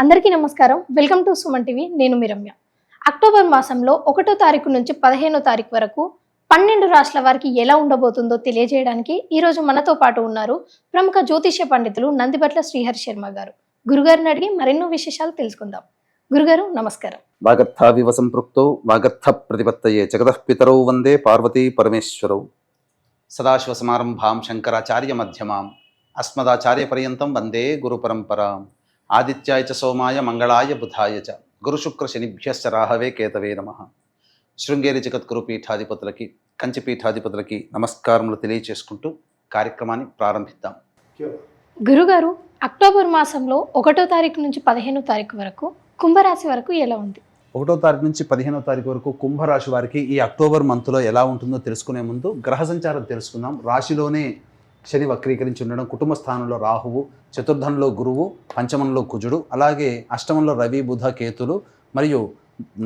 అందరికీ నమస్కారం. Welcome to Suman TV. నేను మీ రమ్య. అక్టోబర్ మాసంలో 1వ తారీఖు నుంచి 15వ తారీఖు వరకు 12 రాష్ట్రాల వారికి ఎలా ఉండబోతుందో తెలియజేయడానికి ఈరోజు మనతో పాటు ఉన్నారు ప్రముఖ జ్యోతిష్య పండితులు నందిబట్ల శ్రీహరి శర్మ గారు. గురుగారిని అడిగి మరెన్నో విశేషాలు తెలుసుకుందాం. గురుగారు నమస్కారం. వాగర్థావివ సంపృక్తౌ వాగర్థ ప్రతిపత్తయే జగతః పితరౌ వందే పార్వతీ పరమేశ్వరౌ. సదాశివ సమారంభాం శంకరాచార్య మధ్యమాం అస్మదాచార్య పర్యంతం వందే గురు పరంపరాం. ఆదిత్యాయ చ సోమాయ మంగళాయ బుధాయ చ గురుశుక్ర శనిభ్యశ్చ రాహవే కేతవే నమః. శృంగేరి జగద్గురు పీఠాధిపతులకి కంచి పీఠాధిపతులకి నమస్కారములు తెలియచేసుకుంటూ కార్యక్రమాన్ని ప్రారంభిద్దాం. గురుగారు, అక్టోబర్ మాసంలో 1వ తారీఖు నుంచి 15వ తారీఖు వరకు కుంభరాశి వరకు ఎలా ఉంది? 1వ తారీఖు నుంచి 15వ తారీఖు వరకు కుంభరాశి వారికి ఈ అక్టోబర్ మంత్లో ఎలా ఉంటుందో తెలుసుకునే ముందు గ్రహ సంచారం తెలుసుకుందాం. రాశిలోనే శని వక్రీకరించి ఉండడం, కుటుంబ స్థానంలో రాహువు, చతుర్థంలో గురువు, పంచమంలో కుజుడు, అలాగే అష్టమంలో రవి బుధ కేతులు మరియు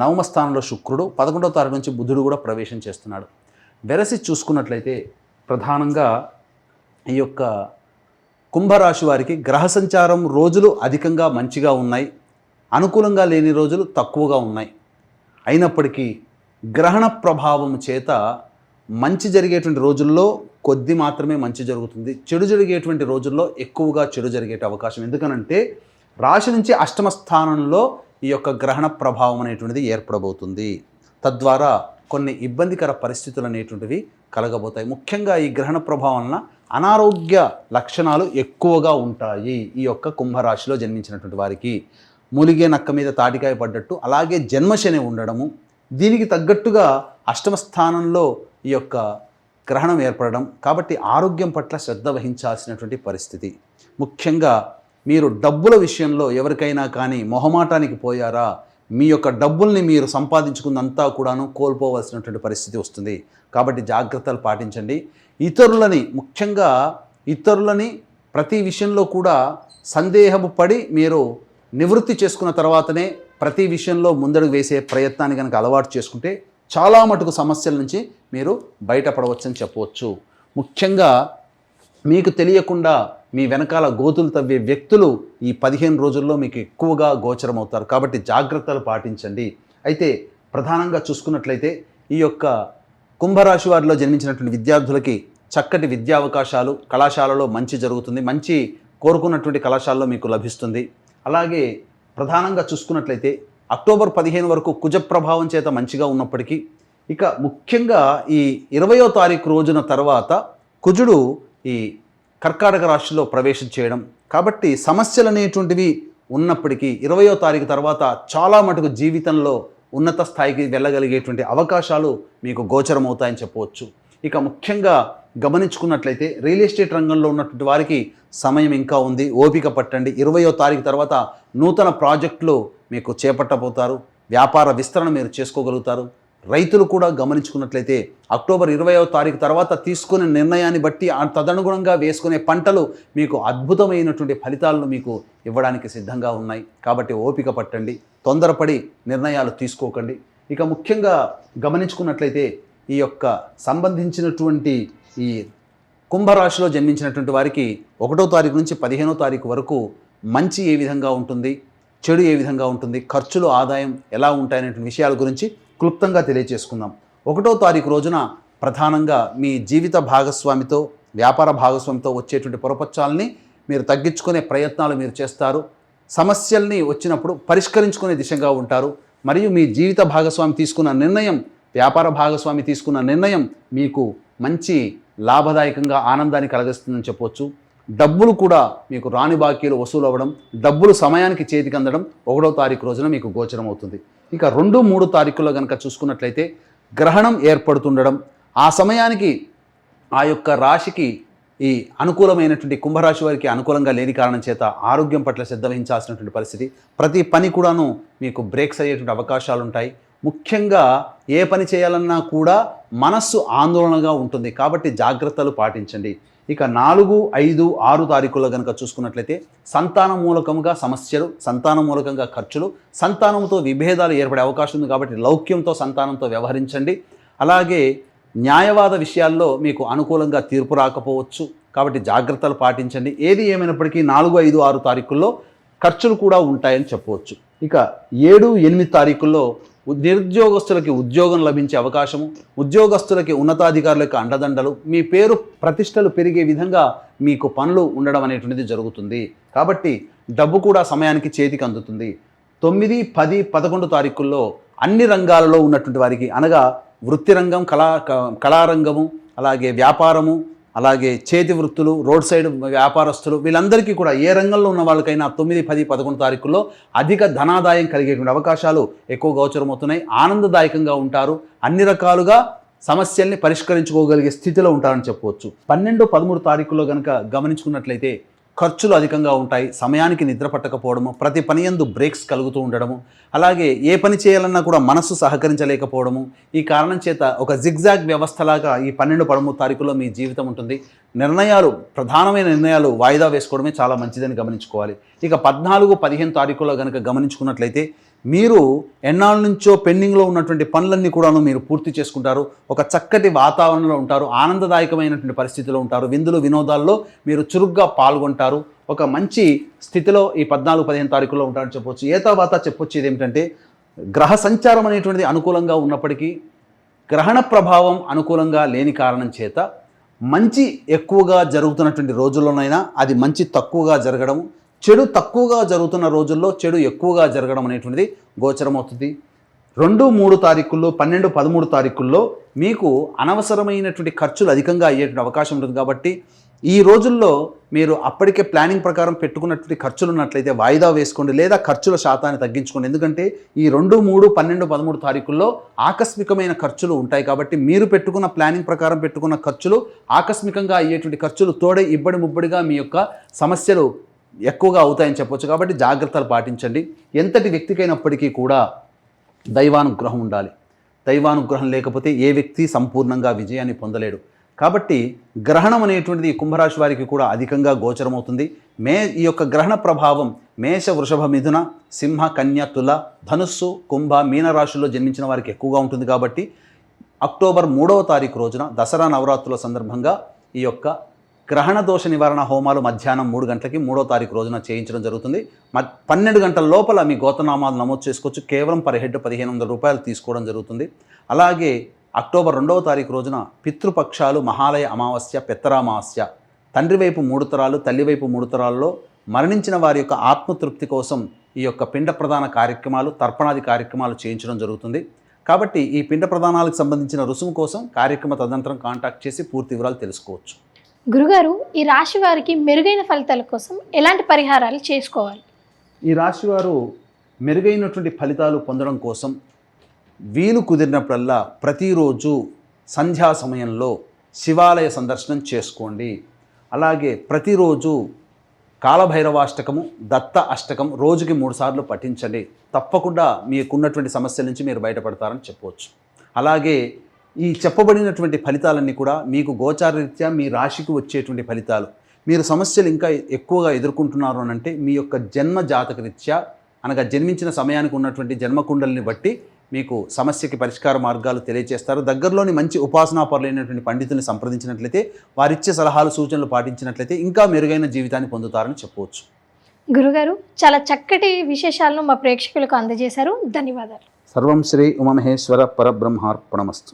నవమ స్థానంలో శుక్రుడు, 11వ తారీఖు నుంచి బుధుడు కూడా ప్రవేశం చేస్తున్నాడు. వెరసి చూసుకున్నట్లయితే ప్రధానంగా ఈ యొక్క కుంభరాశి వారికి గ్రహ సంచారం రోజులు అధికంగా మంచిగా ఉన్నాయి, అనుకూలంగా లేని రోజులు తక్కువగా ఉన్నాయి. అయినప్పటికీ గ్రహణ ప్రభావం చేత మంచి జరిగేటువంటి రోజుల్లో కొద్ది మాత్రమే మంచి జరుగుతుంది, చెడు జరిగేటువంటి రోజుల్లో ఎక్కువగా చెడు జరిగే అవకాశం. ఎందుకనంటే రాశి నుంచి అష్టమ స్థానంలో ఈ యొక్క గ్రహణ ప్రభావం అనేటువంటిది ఏర్పడబోతుంది. తద్వారా కొన్ని ఇబ్బందికర పరిస్థితులు అనేటువంటివి కలగబోతాయి. ముఖ్యంగా ఈ గ్రహణ ప్రభావం వలన అనారోగ్య లక్షణాలు ఎక్కువగా ఉంటాయి ఈ యొక్క కుంభరాశిలో జన్మించినటువంటి వారికి. మూలిగే నక్క మీద తాటికాయ పడ్డట్టు అలాగే జన్మశని ఉండడము, దీనికి తగ్గట్టుగా అష్టమ స్థానంలో ఈ యొక్క గ్రహణం ఏర్పడడం. కాబట్టి ఆరోగ్యం పట్ల శ్రద్ధ వహించాల్సినటువంటి పరిస్థితి. ముఖ్యంగా మీరు డబ్బుల విషయంలో ఎవరికైనా కానీ మొహమాటానికి పోయారా, మీ యొక్క డబ్బుల్ని మీరు సంపాదించుకున్నంతా కూడాను కోల్పోవలసినటువంటి పరిస్థితి వస్తుంది. కాబట్టి జాగ్రత్తలు పాటించండి. ముఖ్యంగా ఇతరులని ప్రతి విషయంలో కూడా సందేహము పడి మీరు నివృత్తి చేసుకున్న తర్వాతనే ప్రతి విషయంలో ముందడుగు వేసే ప్రయత్నాన్ని కనుక అలవాటు చేసుకుంటే చాలా మటుకు సమస్యల నుంచి మీరు బయటపడవచ్చని చెప్పవచ్చు. ముఖ్యంగా మీకు తెలియకుండా మీ వెనకాల గోతులు తవ్వే వ్యక్తులు ఈ 15 రోజుల్లో మీకు ఎక్కువగా గోచరమవుతారు. కాబట్టి జాగ్రత్తలు పాటించండి. అయితే ప్రధానంగా చూసుకున్నట్లయితే ఈ యొక్క కుంభరాశి వారిలో జన్మించినటువంటి విద్యార్థులకి చక్కటి విద్యా అవకాశాలు, కళాశాలలో మంచి జరుగుతుంది, మంచి కోరుకున్నటువంటి కళాశాలలో మీకు లభిస్తుంది. అలాగే ప్రధానంగా చూసుకున్నట్లయితే అక్టోబర్ 15 వరకు కుజ ప్రభావం చేత మంచిగా ఉన్నప్పటికీ ఇక ముఖ్యంగా ఈ 20వ తారీఖు రోజున తర్వాత కుజుడు ఈ కర్కాటక రాశిలో ప్రవేశం చేయడం, కాబట్టి సమస్యలు అనేటువంటివి ఉన్నప్పటికీ 20వ తారీఖు తర్వాత చాలా మటుకు జీవితంలో ఉన్నత స్థాయికి వెళ్ళగలిగేటువంటి అవకాశాలు మీకు గోచరమవుతాయని చెప్పవచ్చు. ఇక ముఖ్యంగా గమనించుకున్నట్లయితే రియల్ ఎస్టేట్ రంగంలో ఉన్నటువంటి వారికి సమయం ఇంకా ఉంది, ఓపిక పట్టండి. 20వ తారీఖు తర్వాత నూతన ప్రాజెక్టులు మీకు చేపట్టబోతారు, వ్యాపార విస్తరణ మీరు చేసుకోగలుగుతారు. రైతులు కూడా గమనించుకున్నట్లయితే అక్టోబర్ 20వ తారీఖు తర్వాత తీసుకునే నిర్ణయాన్ని బట్టి తదనుగుణంగా వేసుకునే పంటలు మీకు అద్భుతమైనటువంటి ఫలితాలను మీకు ఇవ్వడానికి సిద్ధంగా ఉన్నాయి. కాబట్టి ఓపిక పట్టండి, తొందరపడి నిర్ణయాలు తీసుకోకండి. ఇక ముఖ్యంగా గమనించుకున్నట్లయితే ఈ యొక్క సంబంధించినటువంటి ఈ కుంభరాశిలో జన్మించినటువంటి వారికి 1వ తారీఖు నుంచి 15వ తారీఖు వరకు మంచి ఏ విధంగా ఉంటుంది, చెడు ఏ విధంగా ఉంటుంది, ఖర్చులు ఆదాయం ఎలా ఉంటాయనేటువంటి విషయాల గురించి క్లుప్తంగా తెలియజేసుకుందాం. 1వ తారీఖు రోజున ప్రధానంగా మీ జీవిత భాగస్వామితో, వ్యాపార భాగస్వామితో వచ్చేటువంటి పొరపచ్చాలని మీరు తగ్గించుకునే ప్రయత్నాలు మీరు చేస్తారు. సమస్యల్ని వచ్చినప్పుడు పరిష్కరించుకునే దిశగా ఉంటారు. మరియు మీ జీవిత భాగస్వామి తీసుకున్న నిర్ణయం, వ్యాపార భాగస్వామి తీసుకున్న నిర్ణయం మీకు మంచి లాభదాయకంగా ఆనందాన్ని కలిగిస్తుందని చెప్పవచ్చు. డబ్బులు కూడా మీకు రాని బాకీలు వసూలు అవ్వడం, డబ్బులు సమయానికి చేతికి అందడం 1వ తారీఖు రోజున మీకు గోచరం అవుతుంది. ఇక 2, 3 తారీఖుల్లో కనుక చూసుకున్నట్లయితే గ్రహణం ఏర్పడుతుండడం, ఆ సమయానికి ఆ యొక్క రాశికి ఈ అనుకూలమైనటువంటి కుంభరాశి వారికి అనుకూలంగా లేని కారణం చేత ఆరోగ్యం పట్ల శ్రద్ధ వహించాల్సినటువంటి పరిస్థితి. ప్రతి పని కూడాను మీకు బ్రేక్స్ అయ్యేటువంటి అవకాశాలు ఉంటాయి. ముఖ్యంగా ఏ పని చేయాలన్నా కూడా మనస్సు ఆందోళనగా ఉంటుంది. కాబట్టి జాగ్రత్తలు పాటించండి. ఇక 4, 5, 6 తారీఖుల్లో కనుక చూసుకున్నట్లయితే సంతానం మూలకంగా సమస్యలు, సంతానం మూలకంగా ఖర్చులు, సంతానంతో విభేదాలు ఏర్పడే అవకాశం ఉంది. కాబట్టి లౌక్యంతో సంతానంతో వ్యవహరించండి. అలాగే న్యాయవాద విషయాల్లో మీకు అనుకూలంగా తీర్పు రాకపోవచ్చు. కాబట్టి జాగ్రత్తలు పాటించండి. ఏది ఏమైనప్పటికీ 4, 5, 6 తారీఖుల్లో ఖర్చులు కూడా ఉంటాయని చెప్పవచ్చు. ఇక 7, 8 తారీఖుల్లో నిరుద్యోగస్తులకి ఉద్యోగం లభించే అవకాశము, ఉద్యోగస్తులకి ఉన్నతాధికారులకు అండదండలు, మీ పేరు ప్రతిష్టలు పెరిగే విధంగా మీకు పనులు ఉండడం అనేటువంటిది జరుగుతుంది. కాబట్టి డబ్బు కూడా సమయానికి చేతికి అందుతుంది. 9, 10, 11 తారీఖుల్లో అన్ని రంగాలలో ఉన్నటువంటి వారికి, అనగా వృత్తి రంగం, కళారంగము, అలాగే వ్యాపారము, అలాగే చేతి వృత్తులు, రోడ్ సైడ్ వ్యాపారస్తులు, వీళ్ళందరికీ కూడా ఏ రంగంలో ఉన్న వాళ్ళకైనా 9, 10, 11 తారీఖుల్లో అధిక ధనాదాయం కలిగేటువంటి అవకాశాలు ఎక్కువ గోచరమవుతున్నాయి. ఆనందదాయకంగా ఉంటారు. అన్ని రకాలుగా సమస్యల్ని పరిష్కరించుకోగలిగే స్థితిలో ఉంటారని చెప్పవచ్చు. 12, 13 తారీఖుల్లో కనుక గమనించుకున్నట్లయితే ఖర్చులు అధికంగా ఉంటాయి. సమయానికి నిద్ర పట్టకపోవడము, ప్రతి పని యందు బ్రేక్స్ కలుగుతూ ఉండడము, అలాగే ఏ పని చేయాలన్నా కూడా మనస్సు సహకరించలేకపోవడము. ఈ కారణం చేత ఒక జిగ్జాగ్ వ్యవస్థలాగా ఈ 12, 13 తారీఖుల్లో మీ జీవితం ఉంటుంది. ప్రధానమైన నిర్ణయాలు వాయిదా వేసుకోవడమే చాలా మంచిదని గమనించుకోవాలి. ఇక 14, 15 తారీఖుల్లో కనుక గమనించుకున్నట్లయితే మీరు ఎన్నాళ్ళ నుంచో పెండింగ్లో ఉన్నటువంటి పనులన్నీ కూడాను మీరు పూర్తి చేసుకుంటారు. ఒక చక్కటి వాతావరణంలో ఉంటారు. ఆనందదాయకమైనటువంటి పరిస్థితిలో ఉంటారు. విందులు వినోదాల్లో మీరు చురుగ్గా పాల్గొంటారు. ఒక మంచి స్థితిలో ఈ 14, 15 తారీఖుల్లో ఉంటారని చెప్పవచ్చు. ఏ తర్వాత చెప్పొచ్చేది ఏమిటంటే, గ్రహ సంచారం అనేటువంటిది అనుకూలంగా ఉన్నప్పటికీ గ్రహణ ప్రభావం అనుకూలంగా లేని కారణం చేత మంచి ఎక్కువగా జరుగుతున్నటువంటి రోజుల్లోనైనా అది మంచి తక్కువగా జరగడం, చెడు తక్కువగా జరుగుతున్న రోజుల్లో చెడు ఎక్కువగా జరగడం అనేటువంటిది గోచరమవుతుంది. 2, 3 తారీఖుల్లో, 12, 13 తారీఖుల్లో మీకు అనవసరమైనటువంటి ఖర్చులు అధికంగా అయ్యేటువంటి అవకాశం ఉంటుంది. కాబట్టి ఈ రోజుల్లో మీరు అప్పటికే ప్లానింగ్ ప్రకారం పెట్టుకున్నటువంటి ఖర్చులు ఉన్నట్లయితే వాయిదా వేసుకోండి, లేదా ఖర్చుల శాతాన్ని తగ్గించుకోండి. ఎందుకంటే ఈ 2, 3, 12, 13 తారీఖుల్లో ఆకస్మికమైన ఖర్చులు ఉంటాయి. కాబట్టి మీరు పెట్టుకున్న ప్లానింగ్ ప్రకారం పెట్టుకున్న ఖర్చులు, ఆకస్మికంగా అయ్యేటువంటి ఖర్చులు తోడే ఇబ్బడి ముబ్బడిగా మీ యొక్క సమస్యలు ఎక్కువగా అవుతాయని చెప్పొచ్చు. కాబట్టి జాగ్రత్తలు పాటించండి. ఎంతటి వ్యక్తికైనప్పటికీ కూడా దైవానుగ్రహం ఉండాలి. దైవానుగ్రహం లేకపోతే ఏ వ్యక్తి సంపూర్ణంగా విజయాన్ని పొందలేడు. కాబట్టి గ్రహణం అనేటువంటిది కుంభరాశి వారికి కూడా అధికంగా గోచరమవుతుంది. ఈ యొక్క గ్రహణ ప్రభావం మేష, వృషభ, మిథున, సింహ, కన్య, తుల, ధనుస్సు, కుంభ, మీన రాశుల్లో జన్మించిన వారికి ఎక్కువగా ఉంటుంది. కాబట్టి అక్టోబర్ 3వ తారీఖు రోజున దసరా నవరాత్రుల సందర్భంగా ఈ యొక్క గ్రహణ దోష నివారణ హోమాలు మధ్యాహ్నం 3 గంటలకి 3వ తారీఖు రోజున చేయించడం జరుగుతుంది. 12 గంటల లోపల మీ గోత్రనామాలు నమోదు చేసుకోవచ్చు. కేవలం పర్ హెడ్ 1500 రూపాయలు తీసుకోవడం జరుగుతుంది. అలాగే అక్టోబర్ 2వ తారీఖు రోజున పితృపక్షాలు, మహాలయ అమావాస్య, పెత్తరామావాస్య, తండ్రి వైపు 3 తరాలు, తల్లి వైపు 3 తరాల్లో మరణించిన వారి యొక్క ఆత్మతృప్తి కోసం ఈ యొక్క పిండ ప్రదాన కార్యక్రమాలు, తర్పణాది కార్యక్రమాలు చేయించడం జరుగుతుంది. కాబట్టి ఈ పిండ ప్రదానాలకు సంబంధించిన రుసుము కోసం కార్యక్రమ తదనంతరం కాంటాక్ట్ చేసి పూర్తి వివరాలు తెలుసుకోవచ్చు. గురుగారు, ఈ రాశి వారికి మెరుగైన ఫలితాల కోసం ఎలాంటి పరిహారాలు చేసుకోవాలి? ఈ రాశి వారు మెరుగైనటువంటి ఫలితాలు పొందడం కోసం వీలు కుదిరినప్పుడల్లా ప్రతిరోజు సంధ్యా సమయంలో శివాలయ సందర్శనం చేసుకోండి. అలాగే ప్రతిరోజు కాలభైరవాష్టకము, దత్త అష్టకం రోజుకి 3 సార్లు పఠించండి. తప్పకుండా మీకున్నటువంటి సమస్యల నుంచి మీరు బయటపడతారని చెప్పవచ్చు. అలాగే ఈ చెప్పబడినటువంటి ఫలితాలన్నీ కూడా మీకు గోచారరీత్యా మీ రాశికి వచ్చేటువంటి ఫలితాలు. మీరు సమస్యలు ఇంకా ఎక్కువగా ఎదుర్కొంటున్నారు అని అంటే మీ యొక్క జన్మ జాతక రీత్యా, అనగా జన్మించిన సమయానికి ఉన్నటువంటి జన్మకుండలిని బట్టి మీకు సమస్యకి పరిష్కార మార్గాలు తెలియజేస్తారు. దగ్గరలోని మంచి ఉపాసనాపరులైనటువంటి పండితుల్ని సంప్రదించినట్లయితే, వారిచ్చే సలహాలు సూచనలు పాటించినట్లయితే ఇంకా మెరుగైన జీవితాన్ని పొందుతారని చెప్పవచ్చు. గురుగారు, చాలా చక్కటి విశేషాలను మా ప్రేక్షకులకు అందజేశారు. ధన్యవాదాలు. సర్వం శ్రీ ఉమామహేశ్వర పరబ్రహ్మార్పణమస్తు.